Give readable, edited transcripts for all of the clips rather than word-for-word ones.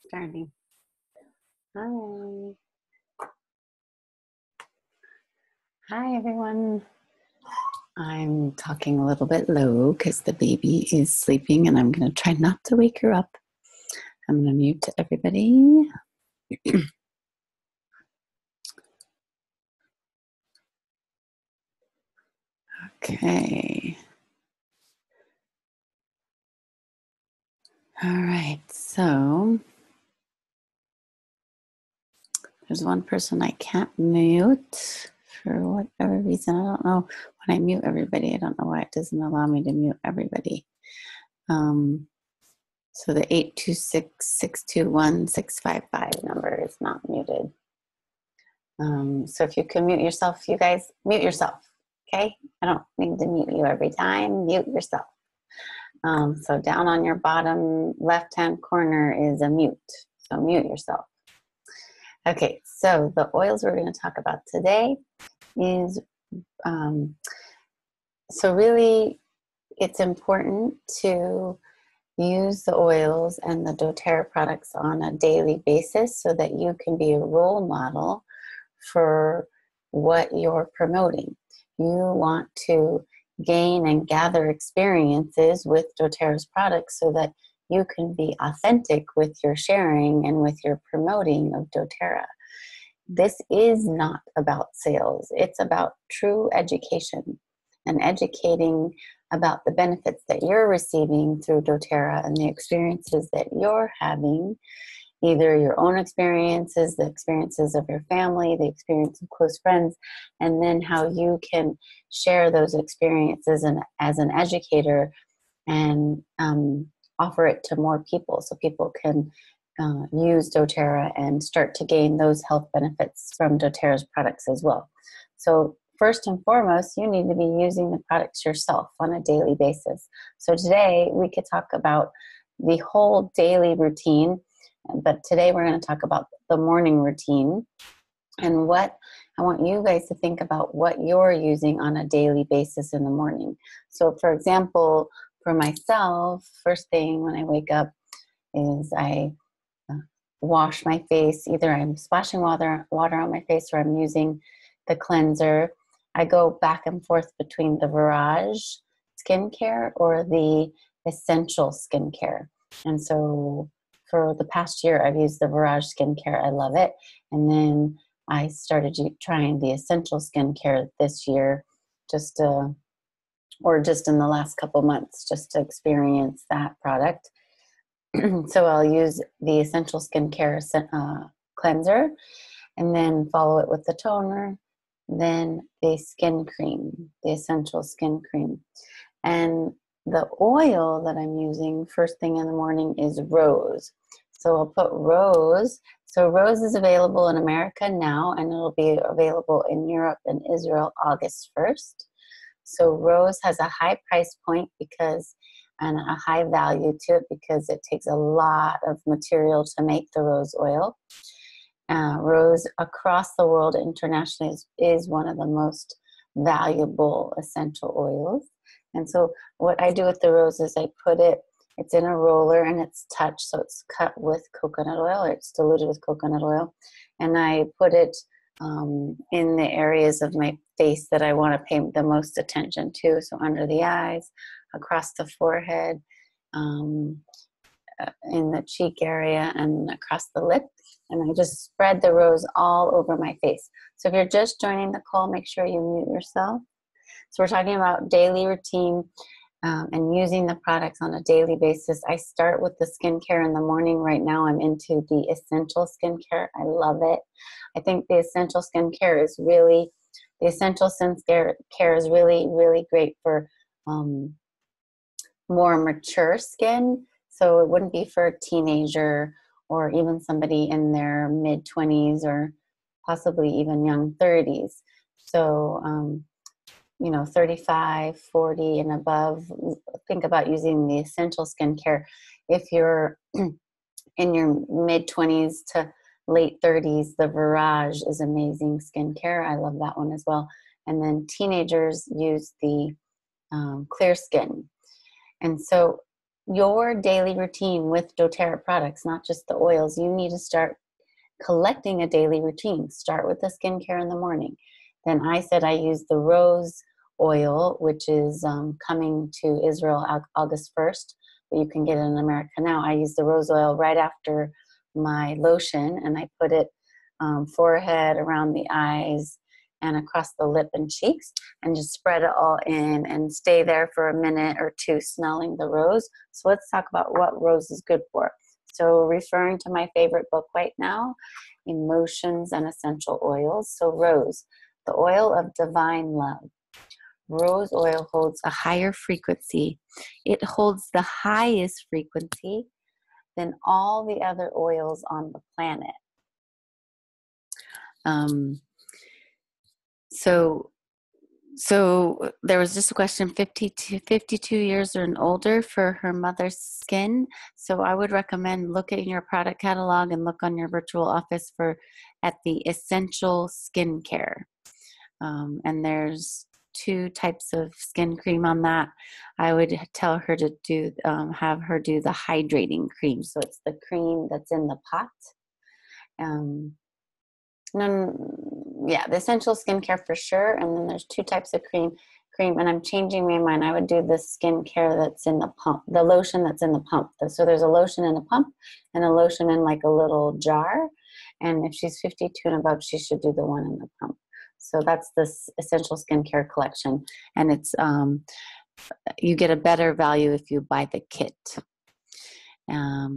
Starting. Hi. Hi, everyone. I'm talking a little bit low because the baby is sleeping and I'm going to try not to wake her up. I'm going to mute everybody. Okay. All right. So there's one person I can't mute for whatever reason. I don't know. When I mute everybody, I don't know why it doesn't allow me to mute everybody. So the 826-621-655 number is not muted. So if you can mute yourself, you guys mute yourself, okay? I don't need to mute you every time. Mute yourself. So down on your bottom left-hand corner is a mute. So mute yourself. Okay, so the oils we're going to talk about today is, so really it's important to use the oils and the doTERRA products on a daily basis so that you can be a role model for what you're promoting. You want to gain and gather experiences with doTERRA's products so that you can be authentic with your sharing and with your promoting of doTERRA. This is not about sales. It's about true education and educating about the benefits that you're receiving through doTERRA and the experiences that you're having, either your own experiences, the experiences of your family, the experience of close friends, and then how you can share those experiences as an educator and offer it to more people so people can use doTERRA and start to gain those health benefits from doTERRA's products as well. So first and foremost, you need to be using the products yourself on a daily basis. So today we could talk about the whole daily routine, but today we're going to talk about the morning routine and what I want you guys to think about what you're using on a daily basis in the morning. So for example, for myself, first thing when I wake up is I wash my face. Either I'm splashing water on my face or I'm using the cleanser. I go back and forth between the Virage skincare or the Essential skincare. And so for the past year, I've used the Virage skincare. I love it. And then I started trying the Essential skincare this year, or just in the last couple months, just to experience that product. So I'll use the Essential skincare cleanser and then follow it with the toner, then the skin cream, the Essential skin cream. And the oil that I'm using first thing in the morning is rose. So I'll put rose. So rose is available in America now, and it'll be available in Europe and Israel August 1st. So rose has a high price point and a high value to it because it takes a lot of material to make the rose oil. Rose across the world internationally is one of the most valuable essential oils. And so what I do with the rose is I put it's in a roller and it's touched, so it's cut with coconut oil, or it's diluted with coconut oil. And I put it in the areas of my face that I want to pay the most attention to. So under the eyes, across the forehead, in the cheek area, and across the lip. And I just spread the rose all over my face. So if you're just joining the call, make sure you mute yourself. So we're talking about daily routine and using the products on a daily basis. I start with the skincare in the morning. Right now I'm into the Essential skincare. I love it. I think the Essential skincare is really really great for more mature skin. So it wouldn't be for a teenager or even somebody in their mid-20s or possibly even young 30s. So 35, 40 and above, think about using the Essential skincare. If you're in your mid-20s to late 30s, the Virage is amazing skincare. I love that one as well. And then teenagers use the Clear Skin. And so your daily routine with doTERRA products, not just the oils. You need to start collecting a daily routine. Start with the skincare in the morning. Then I said I use the rose oil, which is coming to Israel August 1st, but you can get it in America now. I use the rose oil right after my lotion, and I put it forehead, around the eyes, and across the lip and cheeks, and just spread it all in and stay there for a minute or two smelling the rose. So let's talk about what rose is good for. So referring to my favorite book right now, Emotions and Essential Oils. So rose, the oil of divine love. Rose oil holds a higher frequency. It holds the highest frequency than all the other oils on the planet. So there was just a question, 52 years or older for her mother's skin. So I would recommend look at your product catalog and look on your virtual office at the essential skincare. And there's 2 types of skin cream on that. I would tell her to have her do the hydrating cream. So it's the cream that's in the pot. The essential skincare for sure. And then there's 2 types of cream. And I'm changing my mind. I would do the skincare that's in the pump, the lotion that's in the pump. So there's a lotion in a pump and a lotion in like a little jar. And if she's 52 and above, she should do the one in the pump. So that's this essential skincare collection. And it's, you get a better value if you buy the kit.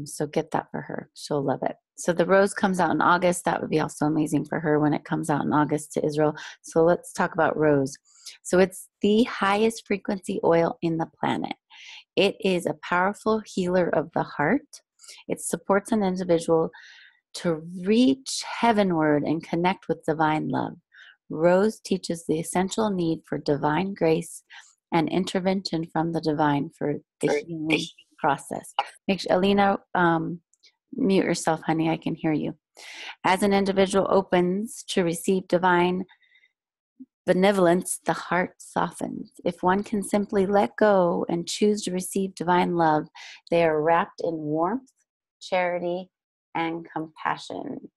So get that for her. She'll love it. So the rose comes out in August. That would be also amazing for her when it comes out in August to Israel. So let's talk about rose. So it's the highest frequency oil in the planet. It is a powerful healer of the heart. It supports an individual to reach heavenward and connect with divine love. Rose teaches the essential need for divine grace and intervention from the divine for the healing process. Make sure, Alina, mute yourself, honey. I can hear you. As an individual opens to receive divine benevolence, the heart softens. If one can simply let go and choose to receive divine love, they are wrapped in warmth, charity, and compassion.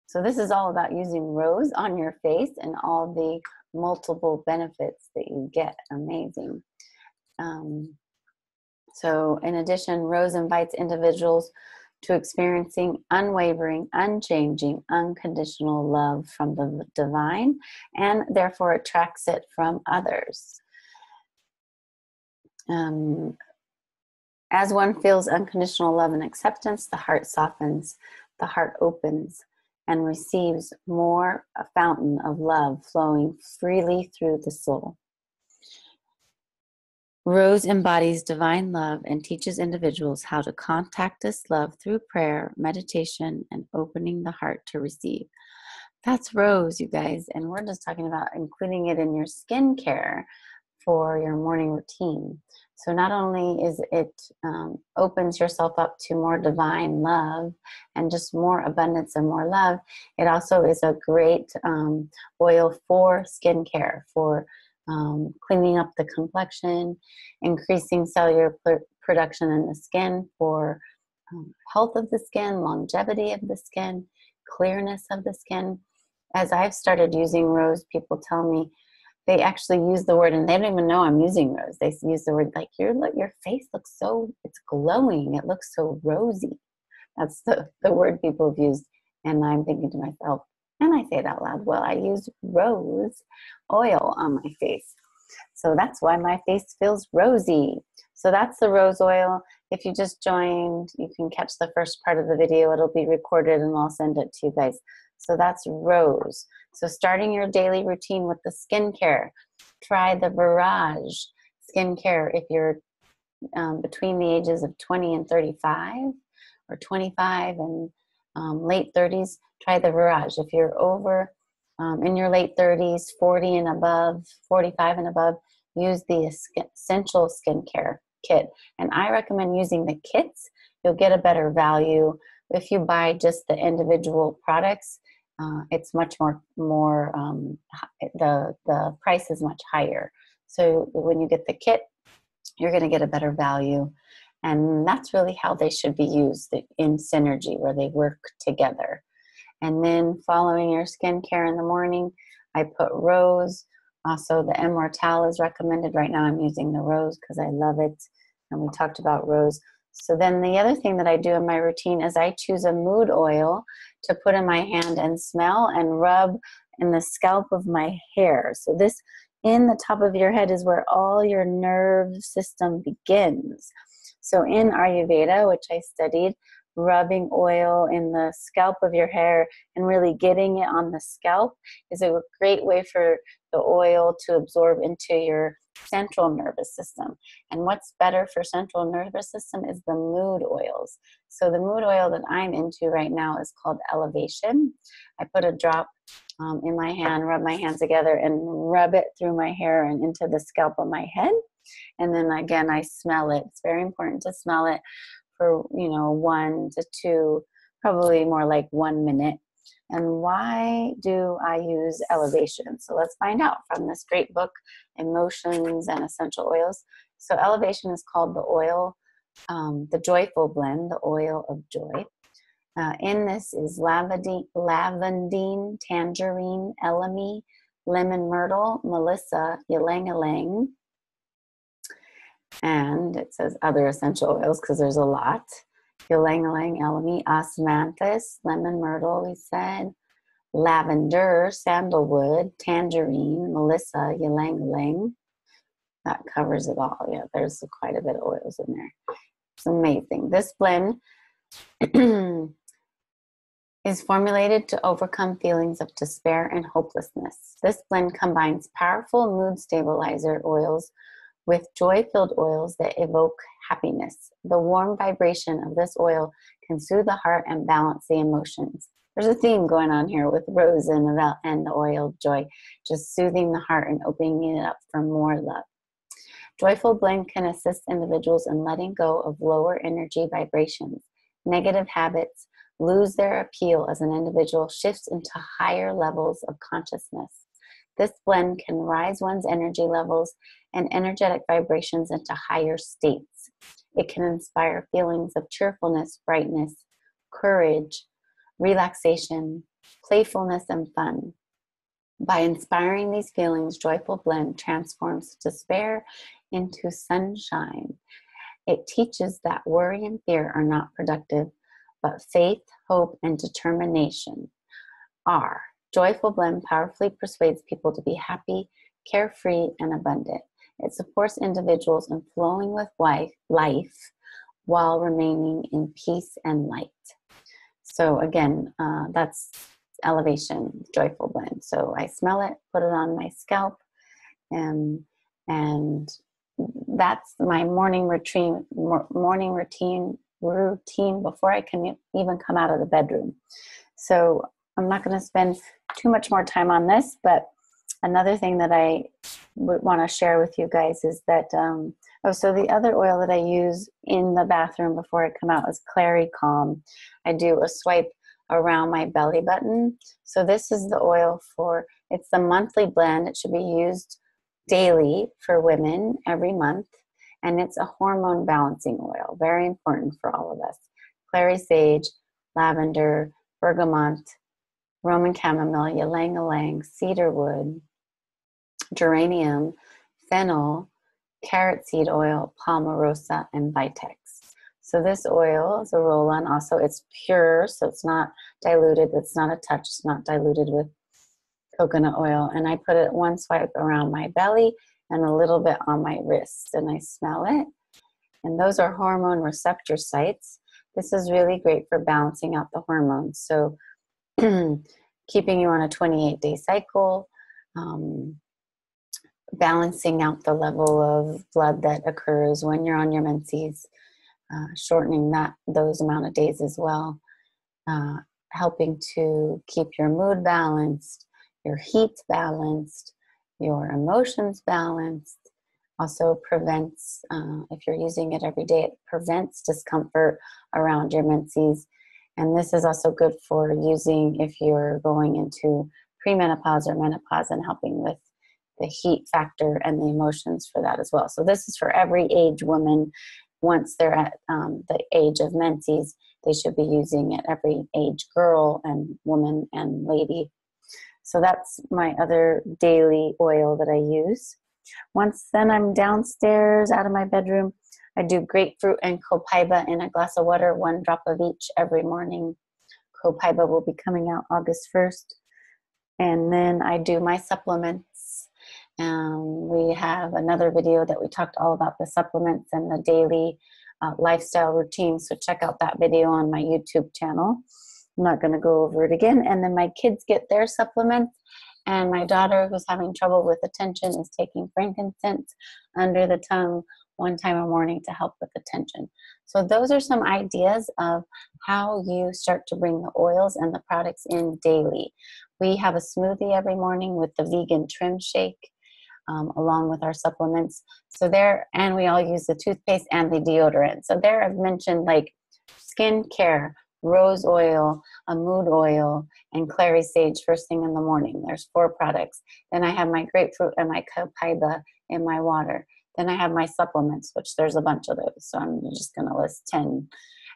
So this is all about using rose on your face and all the multiple benefits that you get. Amazing. So in addition, rose invites individuals to experiencing unwavering, unchanging, unconditional love from the divine, and therefore attracts it from others. As one feels unconditional love and acceptance, the heart softens, the heart opens, and receives more, a fountain of love flowing freely through the soul. Rose embodies divine love and teaches individuals how to contact this love through prayer, meditation, and opening the heart to receive. That's rose, you guys, and we're just talking about including it in your skincare for your morning routine. So not only is it opens yourself up to more divine love and just more abundance and more love, it also is a great oil for skincare, for cleaning up the complexion, increasing cellular production in the skin, for health of the skin, longevity of the skin, clearness of the skin. As I've started using rose, people tell me they actually use the word, and they don't even know I'm using rose. They use the word like, your face looks so, it's glowing. It looks so rosy. That's the word people have used. And I'm thinking to myself, and I say it out loud, well, I use rose oil on my face. So that's why my face feels rosy. So that's the rose oil. If you just joined, you can catch the first part of the video. It'll be recorded and I'll send it to you guys. So that's rose. So starting your daily routine with the skincare, try the Barrage skincare if you're between the ages of 20 and 35 or 25 and late 30s, try the Barrage. If you're over in your late 30s, 40 and above, 45 and above, use the Essential Skincare Kit. And I recommend using the kits. You'll get a better value. If you buy just the individual products, it's much more the price is much higher. So when you get the kit, you're going to get a better value. And that's really how they should be used, in synergy, where they work together. And then following your skincare in the morning, I put rose. Also, the Immortelle is recommended. Right now I'm using the rose because I love it. And we talked about rose. So then the other thing that I do in my routine is I choose a mood oil to put in my hand and smell and rub in the scalp of my hair. So this, in the top of your head, is where all your nerve system begins. So in Ayurveda, which I studied, rubbing oil in the scalp of your hair and really getting it on the scalp is a great way for the oil to absorb into your central nervous system. And what's better for central nervous system is the mood oils. So the mood oil that I'm into right now is called Elevation. I put a drop in my hand, rub my hands together and rub it through my hair and into the scalp of my head. And then again, I smell it. It's very important to smell it for, 1 to 2, probably more like 1 minute. And why do I use Elevation? So let's find out from this great book, Emotions and Essential Oils. So Elevation is called the oil, the joyful blend, the oil of joy. In this is lavandine, tangerine, elemi, lemon myrtle, melissa, ylang-ylang, and it says other essential oils because there's a lot. Ylang-ylang, elemi, osmanthus, lemon myrtle, we said, lavender, sandalwood, tangerine, melissa, ylang-ylang. That covers it all. Yeah, there's quite a bit of oils in there. It's amazing. This blend is formulated to overcome feelings of despair and hopelessness. This blend combines powerful mood stabilizer oils with joy-filled oils that evoke happiness. The warm vibration of this oil can soothe the heart and balance the emotions. There's a theme going on here with rose and the oil of joy, just soothing the heart and opening it up for more love. Joyful blend can assist individuals in letting go of lower energy vibrations. Negative habits lose their appeal as an individual shifts into higher levels of consciousness. This blend can rise one's energy levels and energetic vibrations into higher states. It can inspire feelings of cheerfulness, brightness, courage, relaxation, playfulness, and fun. By inspiring these feelings, Joyful Blend transforms despair into sunshine. It teaches that worry and fear are not productive, but faith, hope, and determination are. Joyful Blend powerfully persuades people to be happy, carefree, and abundant. It supports individuals in flowing with life while remaining in peace and light. So again, that's Elevation Joyful Blend. So I smell it, put it on my scalp, and that's my morning routine before I can even come out of the bedroom. So I'm not going to spend too much more time on this, but another thing that I would want to share with you guys is that, so the other oil that I use in the bathroom before I come out is Clary Calm. I do a swipe around my belly button. So this is the oil it's the monthly blend. It should be used daily for women every month. And it's a hormone balancing oil, very important for all of us. Clary sage, lavender, bergamot, Roman chamomile, ylang-ylang, cedarwood, geranium, fennel, carrot seed oil, palmarosa, and vitex. So this oil is a roll-on. Also, it's pure, so it's not diluted. It's not a touch. It's not diluted with coconut oil. And I put it one swipe around my belly and a little bit on my wrist, and I smell it. And those are hormone receptor sites. This is really great for balancing out the hormones. So keeping you on a 28-day cycle, balancing out the level of blood that occurs when you're on your menses, shortening those amount of days as well, helping to keep your mood balanced, your heat balanced, your emotions balanced. Also prevents, if you're using it every day, it prevents discomfort around your menses. And this is also good for using if you're going into premenopause or menopause and helping with the heat factor and the emotions for that as well. So this is for every age woman once they're at the age of menses, they should be using it every age, girl and woman and lady. So that's my other daily oil that I use. Once then I'm downstairs out of my bedroom, I do grapefruit and copaiba in a glass of water, 1 drop of each every morning. Copaiba will be coming out August 1st. And then I do my supplements. We have another video that we talked all about the supplements and the daily lifestyle routine. So check out that video on my YouTube channel. I'm not going to go over it again. And then my kids get their supplements. And my daughter, who's having trouble with attention, is taking frankincense under the tongue 1 time a morning to help with attention. So those are some ideas of how you start to bring the oils and the products in daily. We have a smoothie every morning with the vegan trim shake, along with our supplements. So there, and we all use the toothpaste and the deodorant. So there I've mentioned like skincare, rose oil, a mood oil, and clary sage first thing in the morning. There's 4 products. Then I have my grapefruit and my copaiba in my water. Then I have my supplements, which there's a bunch of those. So I'm just going to list 10.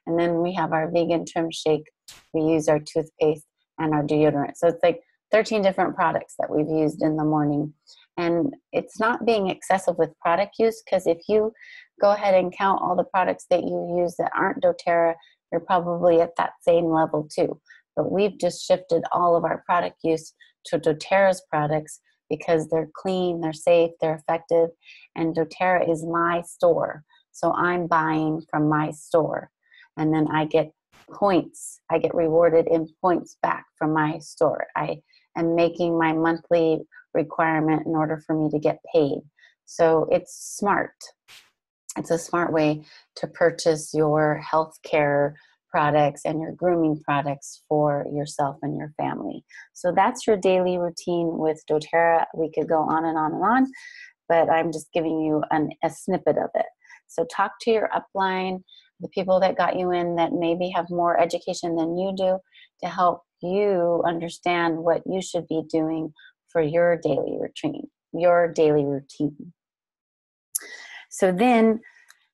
And then we have our vegan trim shake. We use our toothpaste and our deodorant. So it's like 13 different products that we've used in the morning. And it's not being excessive with product use, because if you go ahead and count all the products that you use that aren't doTERRA, you're probably at that same level too. But we've just shifted all of our product use to doTERRA's products because they're clean, they're safe, they're effective, and doTERRA is my store. So I'm buying from my store. And then I get points. I get rewarded in points back from my store. I am making my monthly requirement in order for me to get paid. So it's smart. It's a smart way to purchase your healthcare products and your grooming products for yourself and your family. So that's your daily routine with doTERRA. We could go on and on and on, but I'm just giving you a snippet of it. So talk to your upline, the people that got you in that maybe have more education than you do, to help you understand what you should be doing for your daily routine, So then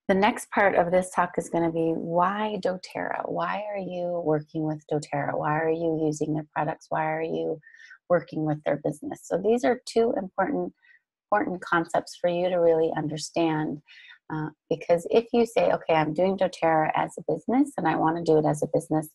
the next part of this talk is going to be, why doTERRA? Why are you working with doTERRA? Why are you using their products? Why are you working with their business? So these are 2 important concepts for you to really understand. Because if you say, okay, I'm doing doTERRA as a business and I want to do it as a business,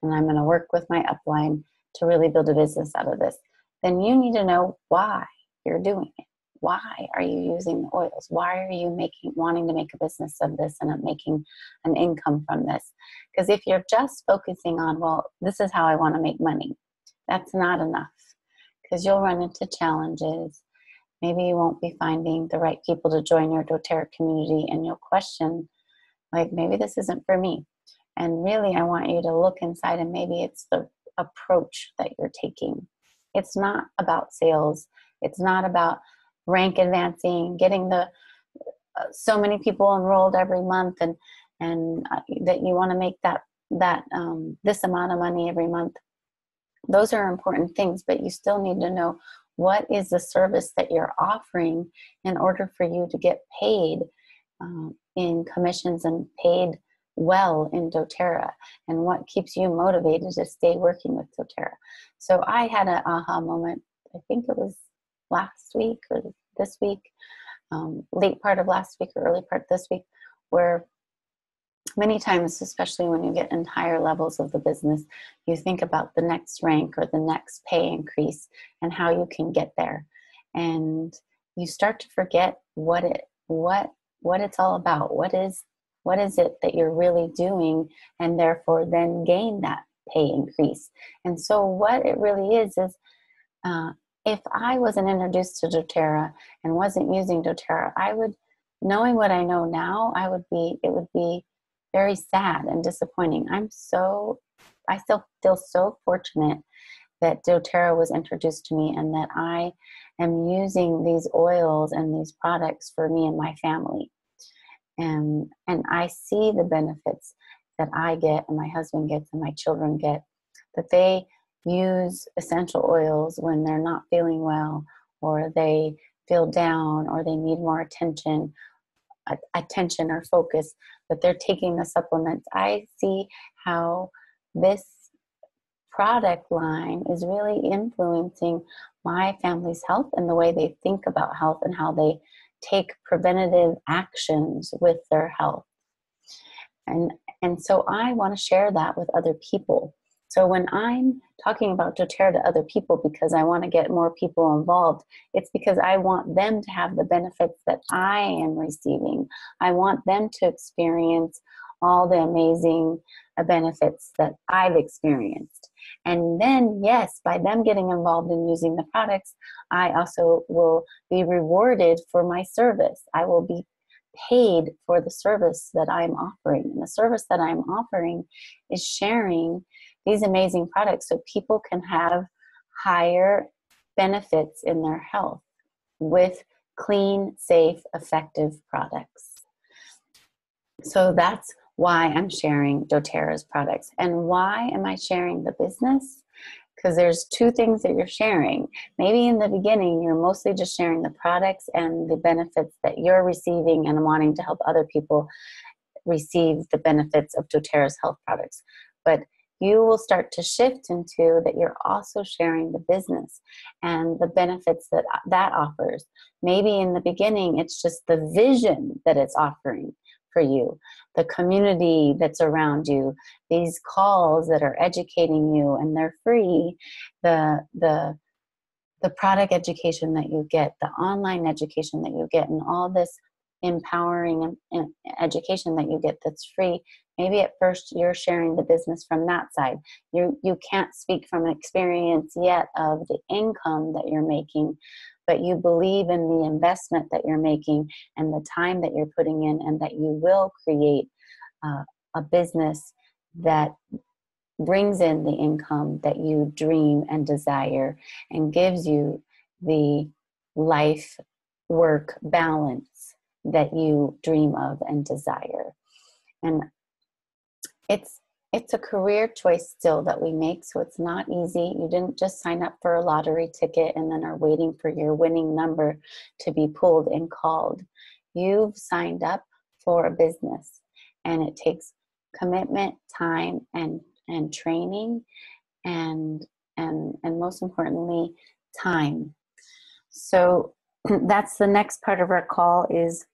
and I'm going to work with my upline to really build a business out of this, then you need to know why you're doing it. Why are you using the oils? Why are you wanting to make a business of this and making an income from this? Because if you're just focusing on, well, this is how I want to make money, that's not enough, because you'll run into challenges. Maybe you won't be finding the right people to join your doTERRA community, and you'll question, like, maybe this isn't for me. And really, I want you to look inside, and maybe it's the approach that you're taking. It's not about sales. It's not about rank advancing, getting the so many people enrolled every month, and that you want to make that this amount of money every month. Those are important things, but you still need to know what is the service that you're offering in order for you to get paid in commissions and paid well in doTERRA, and what keeps you motivated to stay working with doTERRA. So I had an aha moment, I think it was last week or this week, late part of last week or early part this week, where many times, especially when you get in higher levels of the business, you think about the next rank or the next pay increase and how you can get there. And you start to forget what it's all about. What is it that you're really doing, and therefore then gain that pay increase. And so what it really is if I wasn't introduced to doTERRA and wasn't using doTERRA, knowing what I know now, it would be very sad and disappointing. I still feel so fortunate that doTERRA was introduced to me, and that I am using these oils and these products for me and my family. And I see the benefits that I get, and my husband gets, and my children get, that they use essential oils when they're not feeling well, or they feel down, or they need more attention, attention or focus, that they're taking the supplements. I see how this product line is really influencing my family's health and the way they think about health and how they take preventative actions with their health. And so I want to share that with other people. So when I'm talking about doTERRA to other people because I want to get more people involved, it's because I want them to have the benefits that I am receiving. I want them to experience all the amazing benefits that I've experienced. And then, yes, by them getting involved in using the products, I also will be rewarded for my service. I will be paid for the service that I'm offering. And the service that I'm offering is sharing these amazing products so people can have higher benefits in their health with clean, safe, effective products. So that's why I'm sharing doTERRA's products. And why am I sharing the business? Because there's two things that you're sharing. Maybe in the beginning, you're mostly just sharing the products and the benefits that you're receiving and wanting to help other people receive the benefits of doTERRA's health products. But you will start to shift into that you're also sharing the business and the benefits that that offers. Maybe in the beginning, it's just the vision that it's offering for you, the community that's around you, these calls that are educating you and they're free, the product education that you get, the online education that you get, and all this empowering and education that you get that's free. Maybe at first you're sharing the business from that side. You can't speak from experience yet of the income that you're making, but you believe in the investment that you're making and the time that you're putting in, and that you will create a business that brings in the income that you dream and desire and gives you the life work balance that you dream of and desire. And it's a career choice still that we make, so it's not easy. You didn't just sign up for a lottery ticket and then are waiting for your winning number to be pulled and called. You've signed up for a business, and it takes commitment, time, and training, and most importantly, time. So that's the next part of our call is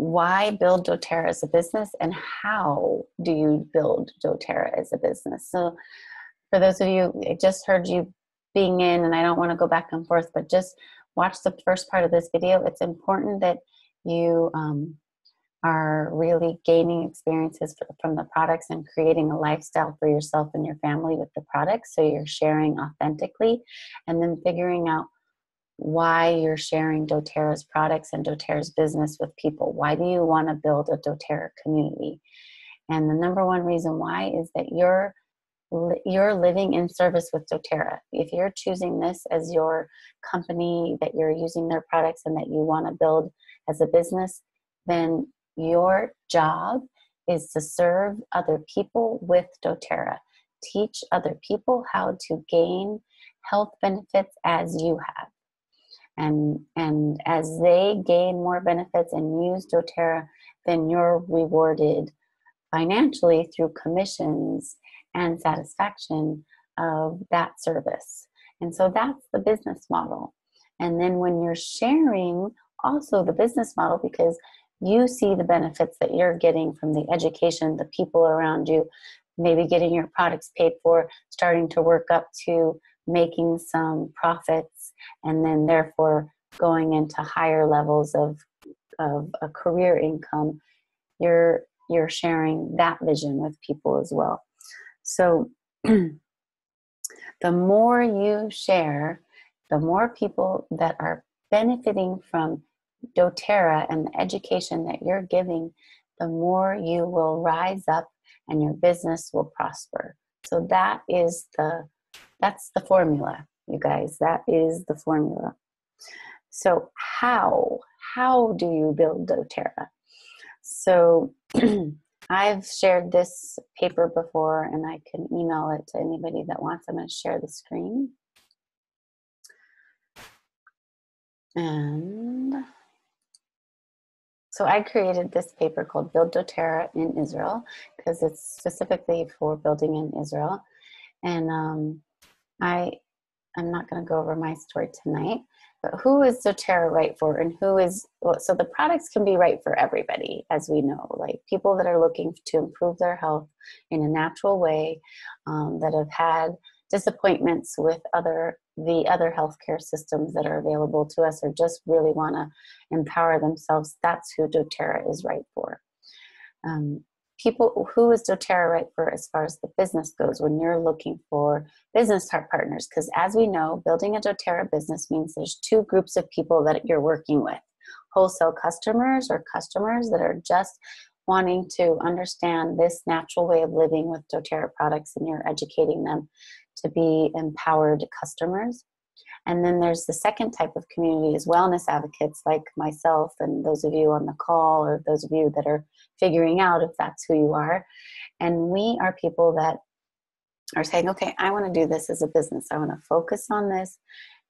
why build doTERRA as a business, and how do you build doTERRA as a business? So for those of you, I just heard you being in, and I don't want to go back and forth, but just watch the first part of this video. It's important that you are really gaining experiences from the products and creating a lifestyle for yourself and your family with the products, so you're sharing authentically, and then figuring out why you're sharing doTERRA's products and doTERRA's business with people. Why do you want to build a doTERRA community? And the number one reason why is that you're living in service with doTERRA. If you're choosing this as your company, that you're using their products and that you want to build as a business, then your job is to serve other people with doTERRA. Teach other people how to gain health benefits as you have. And as they gain more benefits and use doTERRA, then you're rewarded financially through commissions and satisfaction of that service. And so that's the business model. And then when you're sharing also the business model, because you see the benefits that you're getting from the education, the people around you, maybe getting your products paid for, starting to work up to making some profits, and then therefore going into higher levels of a career income, you're sharing that vision with people as well. So the more you share, the more people that are benefiting from doTERRA and the education that you're giving, the more you will rise up and your business will prosper. So that's the formula, you guys. That is the formula. So how do you build doTERRA? So I've shared this paper before, and I can email it to anybody that wants. I'm going to share the screen. And So I created this paper called Build Doterra in Israel because it's specifically for building in Israel. And I'm not going to go over my story tonight, but who is doTERRA right for, and who is, well, so the products can be right for everybody, as we know, like people that are looking to improve their health in a natural way, that have had disappointments with the other healthcare systems that are available to us, or just really want to empower themselves. That's who doTERRA is right for. People, who is doTERRA right for as far as the business goes when you're looking for business partners? Because as we know, building a doTERRA business means there's two groups of people that you're working with: wholesale customers, or customers that are just wanting to understand this natural way of living with doTERRA products, and you're educating them to be empowered customers. And then there's the second type of community is wellness advocates like myself and those of you on the call, or those of you that are figuring out if that's who you are. And we are people that are saying, okay, I want to do this as a business. I want to focus on this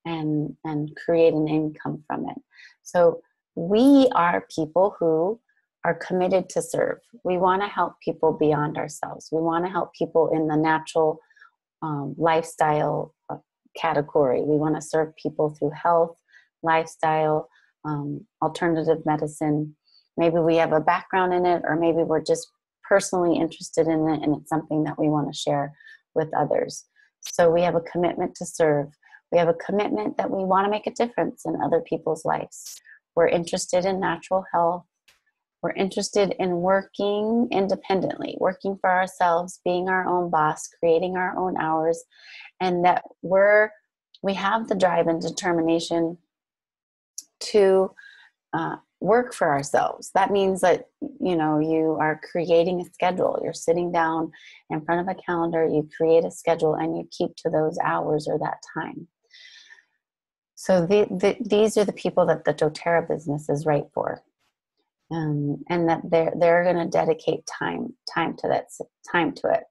and create an income from it. So we are people who are committed to serve. We want to help people beyond ourselves. We want to help people in the natural lifestyle category. We want to serve people through health, lifestyle, alternative medicine. Maybe we have a background in it, or maybe we're just personally interested in it and it's something that we want to share with others. So we have a commitment to serve. We have a commitment that we want to make a difference in other people's lives. We're interested in natural health. We're interested in working independently, working for ourselves, being our own boss, creating our own hours, and that we have the drive and determination to work for ourselves. That means that, you are creating a schedule. You're sitting down in front of a calendar, you create a schedule, and you keep to those hours or that time. So these are the people that the doTERRA business is right for. And that they're going to dedicate time to it.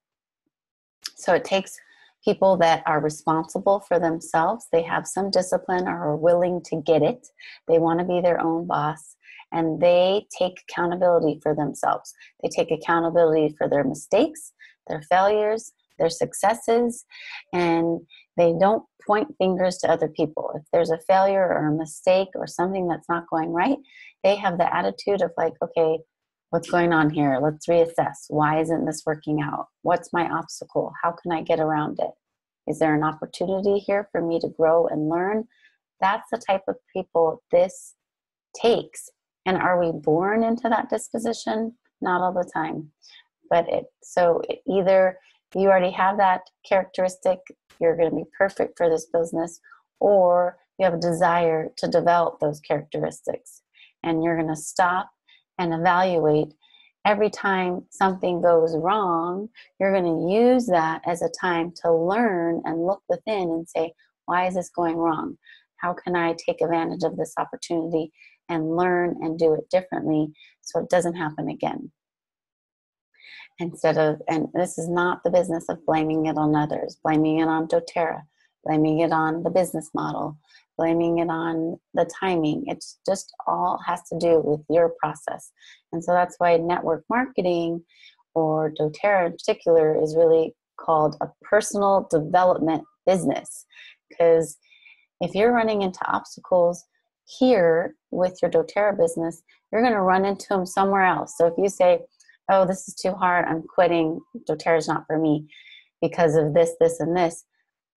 So it takes people that are responsible for themselves. They have some discipline or are willing to get it. They want to be their own boss, and they take accountability for themselves. They take accountability for their mistakes, their failures, their successes, and they don't point fingers to other people. If there's a failure or a mistake or something that's not going right, they have the attitude of like, okay, what's going on here? Let's reassess. Why isn't this working out? What's my obstacle? How can I get around it? Is there an opportunity here for me to grow and learn? That's the type of people this takes. And are we born into that disposition? Not all the time. But either you already have that characteristic, you're going to be perfect for this business, or you have a desire to develop those characteristics. And you're going to stop and evaluate every time something goes wrong. You're going to use that as a time to learn and look within and say, why is this going wrong? How can I take advantage of this opportunity and learn and do it differently so it doesn't happen again? And this is not the business of blaming it on others, blaming it on doTERRA, blaming it on the business model, blaming it on the timing. It's just all has to do with your process. And so that's why network marketing, or doTERRA in particular, is really called a personal development business. Because if you're running into obstacles here with your doTERRA business, you're going to run into them somewhere else. So if you say, oh, this is too hard, I'm quitting, doTERRA is not for me because of this, this, and this,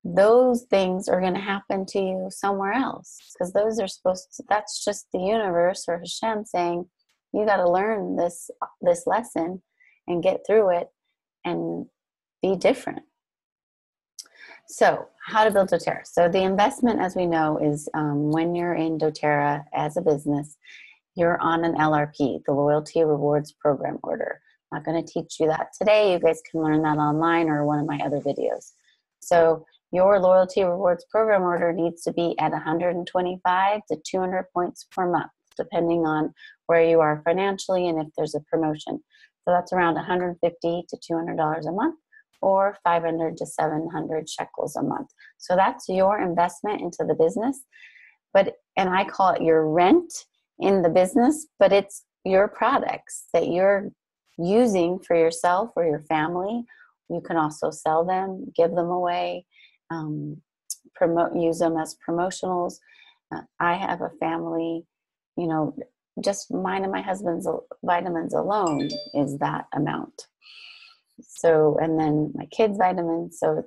those things are going to happen to you somewhere else, because those are that's just the universe or Hashem saying, you got to learn this lesson and get through it and be different. So how to build doTERRA. So the investment, as we know, is when you're in doTERRA as a business, you're on an LRP, the Loyalty Rewards Program Order. I'm not going to teach you that today. You guys can learn that online or one of my other videos. So your Loyalty Rewards Program Order needs to be at 125 to 200 points per month, depending on where you are financially and if there's a promotion. So that's around $150 to $200 a month, or 500 to 700 shekels a month. So that's your investment into the business. And I call it your rent in the business, but it's your products that you're using for yourself or your family. You can also sell them, give them away, use them as promotionals. I have a family, you know, just mine and my husband's vitamins alone is that amount. So, and then my kids' vitamins. So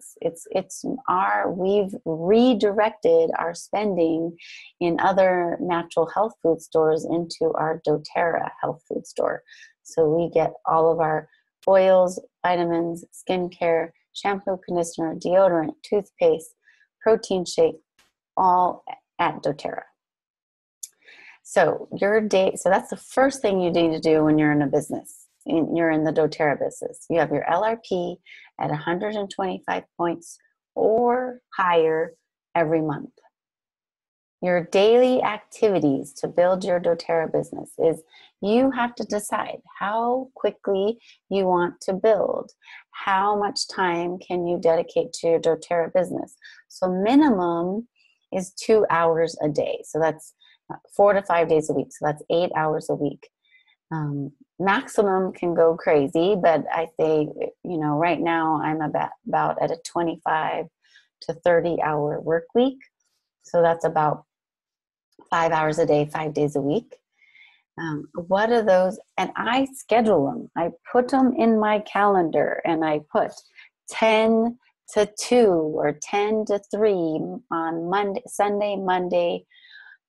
we've redirected our spending in other natural health food stores into our Doterra health food store. So we get all of our oils, vitamins, skincare, shampoo, conditioner, deodorant, toothpaste, protein shake, all at Doterra. So so that's the first thing you need to do when you're in a business. You're in the Doterra business. You have your LRP at 125 points or higher every month. Your daily activities to build your Doterra business is you have to decide how quickly you want to build. How much time can you dedicate to your Doterra business? So minimum is 2 hours a day. So that's 4 to 5 days a week. So that's 8 hours a week. Maximum can go crazy, but I say, right now I'm about at a 25 to 30 hour work week. So that's about 5 hours a day, 5 days a week. What are those? And I schedule them. I put them in my calendar and I put 10 to 2 or 10 to 3 on Sunday, Monday,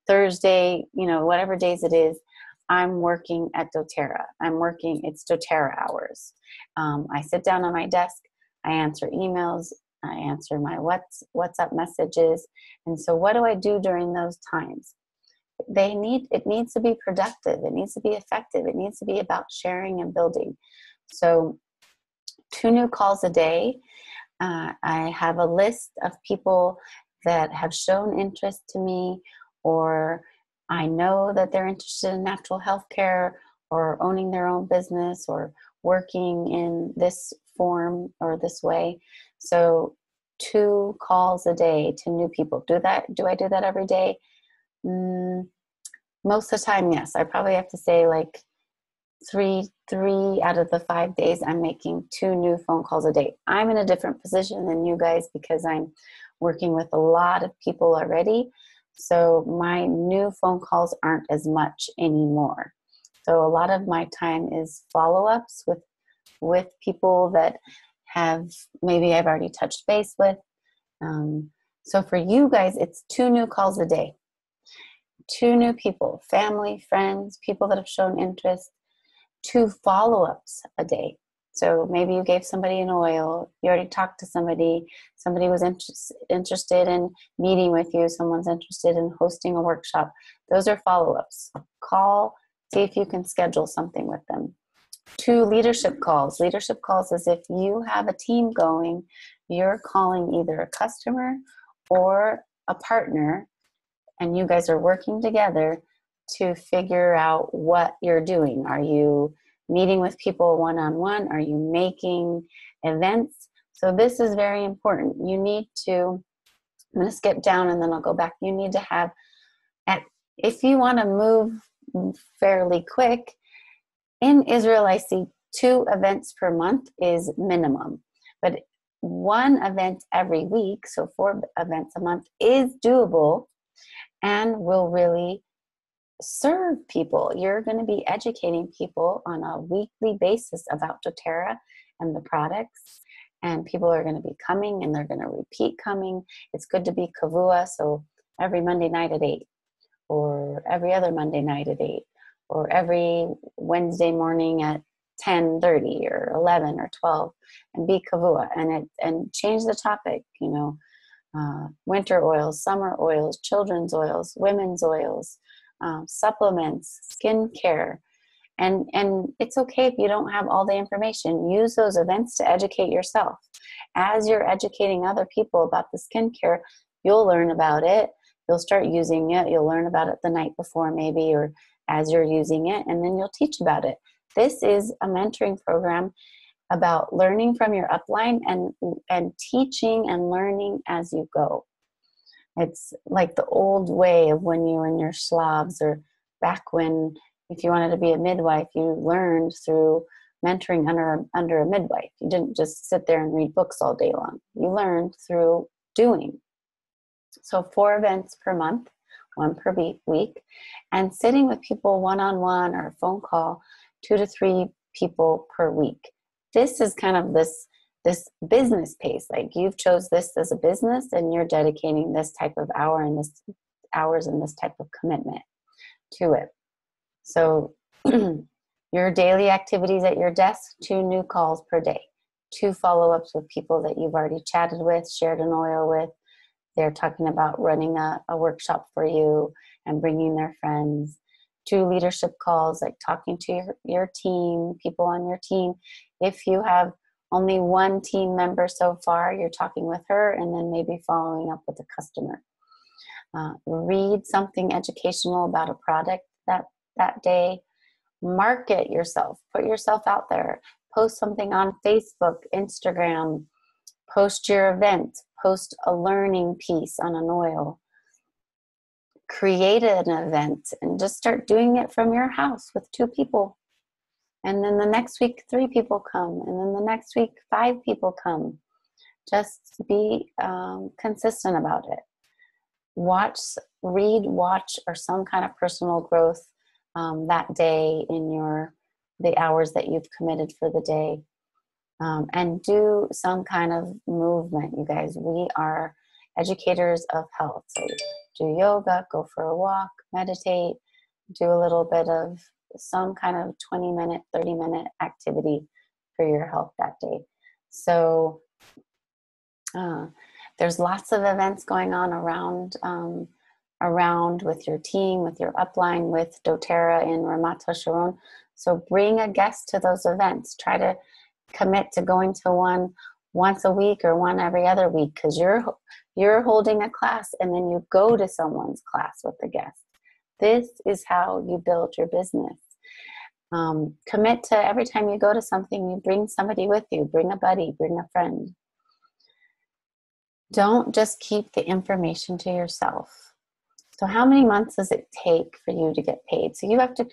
Thursday, whatever days it is. I'm working at Doterra. It's Doterra hours. I sit down on my desk, I answer emails, I answer my WhatsApp messages. And so what do I do during those times? It needs to be productive. It needs to be effective. It needs to be about sharing and building. So 2 new calls a day. I have a list of people that have shown interest to me, or I know that they're interested in natural health care or owning their own business or working in this form or this way. So 2 calls a day to new people. Do I do that every day? Most of the time, yes. I probably have to say like three out of the 5 days I'm making 2 new phone calls a day. I'm in a different position than you guys because I'm working with a lot of people already. So my new phone calls aren't as much anymore. So a lot of my time is follow-ups with people that maybe I've already touched base with. So for you guys, it's 2 new calls a day. 2 new people, family, friends, people that have shown interest, 2 follow-ups a day. So maybe you gave somebody an oil, you already talked to somebody was interested in meeting with you, someone's interested in hosting a workshop. Those are follow-ups. Call, see if you can schedule something with them. 2 leadership calls. Leadership calls is if you have a team going, you're calling either a customer or a partner, and you guys are working together to figure out what you're doing. Are you meeting with people one-on-one? Are you making events? So this is very important. You need to, I'm going to skip down and then I'll go back. You need to have, if you want to move fairly quick, in Israel, I see 2 events per month is minimum. But 1 event every week, so 4 events a month, is doable and will really serve people. You're going to be educating people on a weekly basis about Doterra and the products, and people are going to be coming and they're going to repeat coming. It's good to be kavua, so every Monday night at 8, or every other Monday night at 8, or every Wednesday morning at 10:30 or 11 or 12, and be kavua and change the topic. Winter oils, summer oils, children's oils, women's oils, supplements, skincare. And it's okay if you don't have all the information. Use those events to educate yourself. As you're educating other people about the skincare, you'll learn about it. You'll start using it. You'll learn about it the night before maybe, or as you're using it, and then you'll teach about it. This is a mentoring program about learning from your upline and teaching and learning as you go. It's like the old way of when you were in your shlabs, or back when If you wanted to be a midwife, you learned through mentoring under a midwife. You didn't just sit there and read books all day long. You learned through doing. So 4 events per month, 1 per week, and sitting with people one-on-one or a phone call, 2 to 3 people per week. This is kind of this business pace. Like, you've chose this as a business, and you're dedicating this type of hours and this type of commitment to it. So your daily activities at your desk, 2 new calls per day, 2 follow-ups with people that you've already chatted with, shared an oil with. They're talking about running a workshop for you and bringing their friends. 2 leadership calls, like talking to your team, people on your team. If you have only 1 team member so far, you're talking with her and then maybe following up with a customer. Read something educational about a product that day. Market yourself. Put yourself out there. Post something on Facebook, Instagram. Post your event. Post a learning piece on an oil. Create an event and just start doing it from your house with 2 people. And then the next week, 3 people come. And then the next week, 5 people come. Just be consistent about it. Read, watch, or some kind of personal growth that day in the hours that you've committed for the day. And do some kind of movement, you guys. We are educators of health. So do yoga, go for a walk, meditate, do a little bit of some kind of 20-minute, 30-minute activity for your health that day. So there's lots of events going on around with your team, with your upline, with Doterra in Ramat HaSharon. So bring a guest to those events. Try to commit to going to one once a week or one every other week, because you're holding a class and then you go to someone's class with the guest. This is how you build your business. Commit to every time you go to something, you bring somebody with you. Bring a buddy, bring a friend. Don't just keep the information to yourself. So how many months does it take for you to get paid? So you have to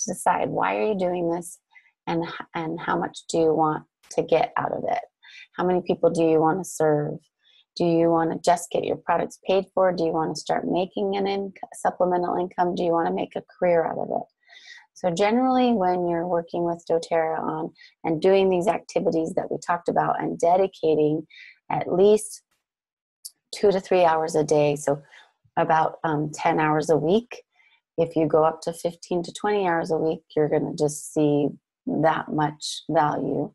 decide, why are you doing this, and how much do you want to get out of it? How many people do you want to serve? Do you want to just get your products paid for? Do you want to start making supplemental income? Do you want to make a career out of it? So generally, when you're working with Doterra on and doing these activities that we talked about and dedicating at least 2 to 3 hours a day, so about 10 hours a week. If you go up to 15 to 20 hours a week, you're going to just see that much value.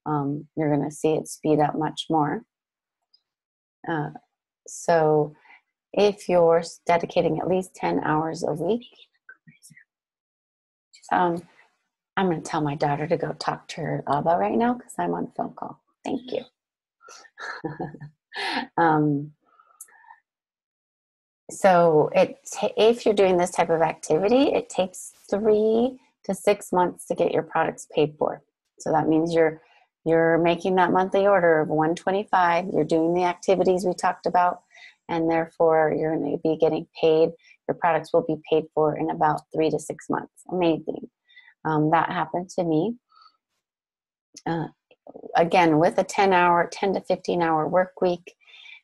You're going to see it speed up much more. So if you're dedicating at least 10 hours a week, I'm going to tell my daughter to go talk to her Abba right now because I'm on a phone call. Thank you. So if you're doing this type of activity, it takes 3 to 6 months to get your products paid for. So that means you're making that monthly order of $125. You're doing the activities we talked about, and therefore you're going to be getting paid. Your products will be paid for in about 3 to 6 months. Amazing. That happened to me. Again, with a 10 to 15 hour work week,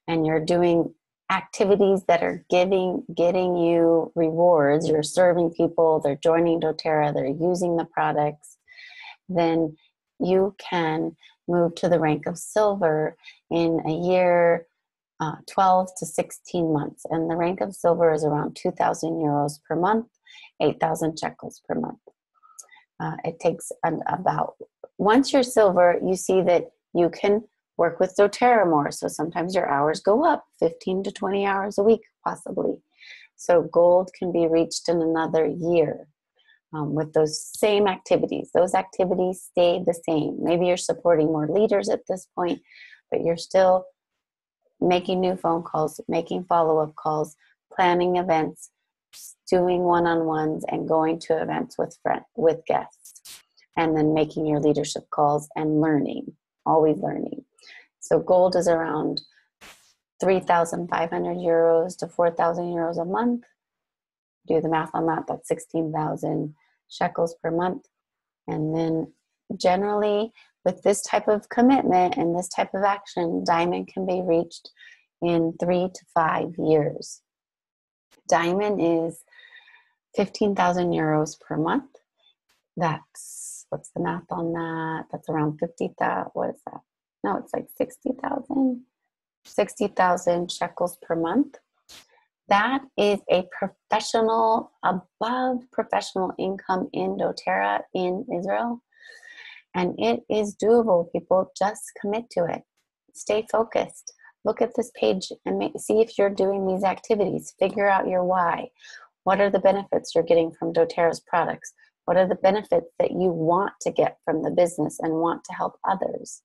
and you're doing activities that are getting you rewards, you're serving people, they're joining Doterra, they're using the products, then you can move to the rank of silver in a year, 12 to 16 months. And the rank of silver is around 2,000 euros per month, 8,000 shekels per month. It takes once you're silver, you see that you can work with Doterra more. So sometimes your hours go up 15 to 20 hours a week, possibly. So gold can be reached in another year with those same activities. Those activities stay the same. Maybe you're supporting more leaders at this point, but you're still making new phone calls, making follow-up calls, planning events, doing one-on-ones, and going to events with guests, and then making your leadership calls and learning, always learning. So gold is around 3,500 euros to 4,000 euros a month. Do the math on that, that's 16,000. shekels per month. And then generally with this type of commitment and this type of action, diamond can be reached in 3 to 5 years. Diamond is 15,000 euros per month. That's, what's the math on that? That's around 50,000, what is that? No, it's like 60,000 shekels per month. That is a professional, above professional income in Doterra in Israel. And it is doable, people. Just commit to it. Stay focused. Look at this page and see if you're doing these activities. Figure out your why. What are the benefits you're getting from Doterra's products? What are the benefits that you want to get from the business and want to help others?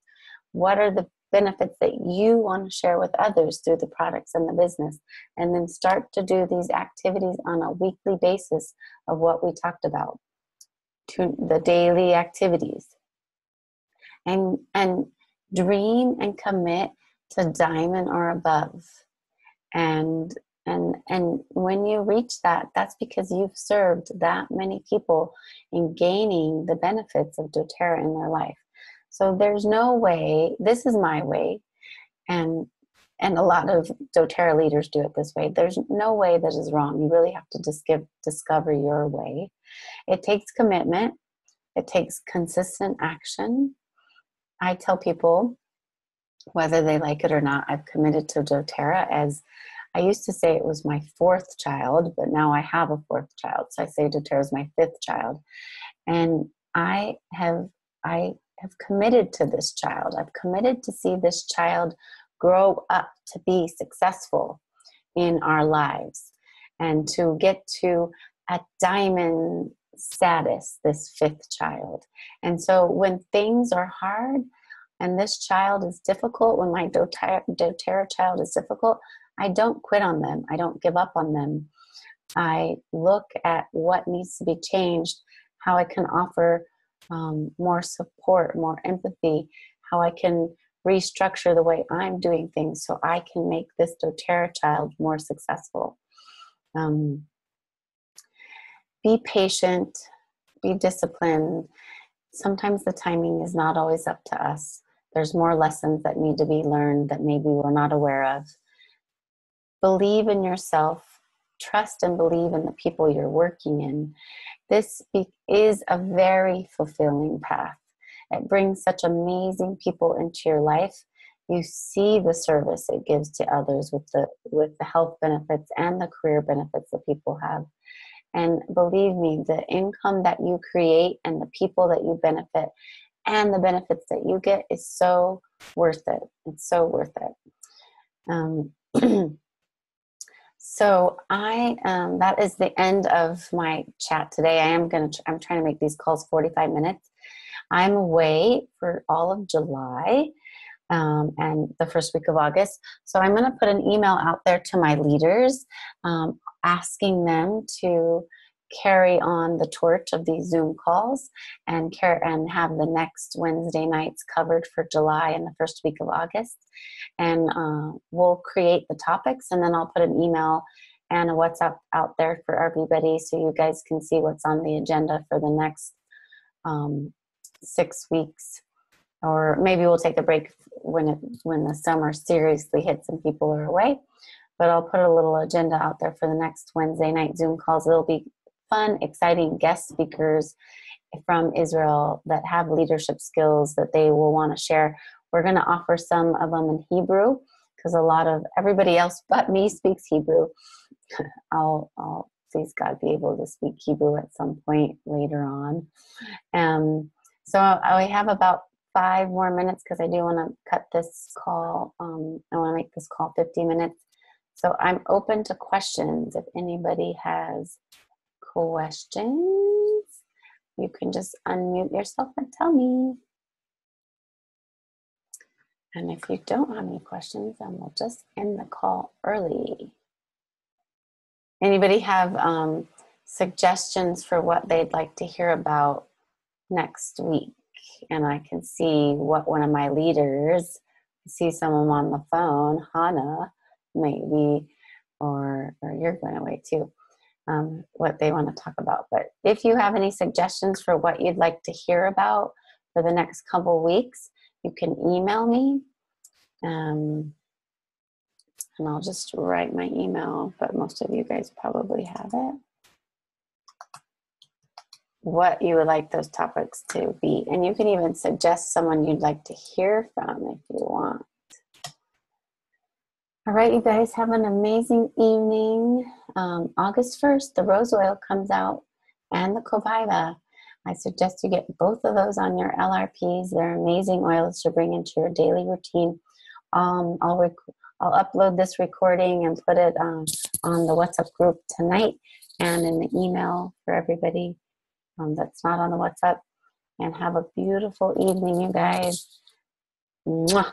What are the benefits that you want to share with others through the products and the business? And then start to do these activities on a weekly basis of what we talked about, to the daily activities. And dream and commit to diamond or above. And when you reach that, that's because you've served that many people in gaining the benefits of Doterra in their life. So there's no way, this is my way, and a lot of Doterra leaders do it this way. There's no way that is wrong. You really have to discover your way. It takes commitment. It takes consistent action. I tell people, whether they like it or not, I've committed to Doterra as, I used to say it was my 4th child, but now I have a 4th child. So I say Doterra is my 5th child. And I have committed to this child. I've committed to see this child grow up to be successful in our lives and to get to a diamond status, this 5th child. And so when things are hard and this child is difficult, when my Doterra child is difficult, I don't quit on them. I don't give up on them. I look at what needs to be changed, how I can offer more support, more empathy, how I can restructure the way I'm doing things so I can make this Doterra child more successful. Be patient, be disciplined. Sometimes the timing is not always up to us. There's more lessons that need to be learned that maybe we're not aware of. Believe in yourself. Trust and believe in the people you're working in. This is a very fulfilling path. It brings such amazing people into your life. You see the service it gives to others with the health benefits and the career benefits that people have. And believe me, the income that you create and the people that you benefit and the benefits that you get is so worth it. It's so worth it. So that is the end of my chat today. I'm trying to make these calls 45 minutes. I'm away for all of July and the first week of August. So I'm going to put an email out there to my leaders asking them to carry on the torch of these Zoom calls and have the next Wednesday nights covered for July and the first week of August. And we'll create the topics, and then I'll put an email and a WhatsApp out there for everybody so you guys can see what's on the agenda for the next 6 weeks. Or maybe we'll take a break when the summer seriously hits and people are away. But I'll put a little agenda out there for the next Wednesday night Zoom calls. It'll be fun, exciting guest speakers from Israel that have leadership skills that they will want to share. We're going to offer some of them in Hebrew because everybody else but me speaks Hebrew. I'll please God be able to speak Hebrew at some point later on. So I have about 5 more minutes because I do want to cut this call. I want to make this call 50 minutes. So I'm open to questions. If anybody has questions, you can just unmute yourself and tell me. And if you don't have any questions, then we'll just end the call early. Anybody have suggestions for what they'd like to hear about next week? And I can see what one of my leaders, I see someone on the phone, Hannah, maybe, or you're going away too. what they want to talk about. But if you have any suggestions for what you'd like to hear about for the next couple weeks, you can email me. And I'll just write my email, but most of you guys probably have it. What you would like those topics to be. And you can even suggest someone you'd like to hear from if you want. All right, you guys, have an amazing evening. August 1st, the rose oil comes out and the copaiba. I suggest you get both of those on your LRPs. They're amazing oils to bring into your daily routine. I'll upload this recording and put it on the WhatsApp group tonight and in the email for everybody that's not on the WhatsApp. And have a beautiful evening, you guys. Mwah.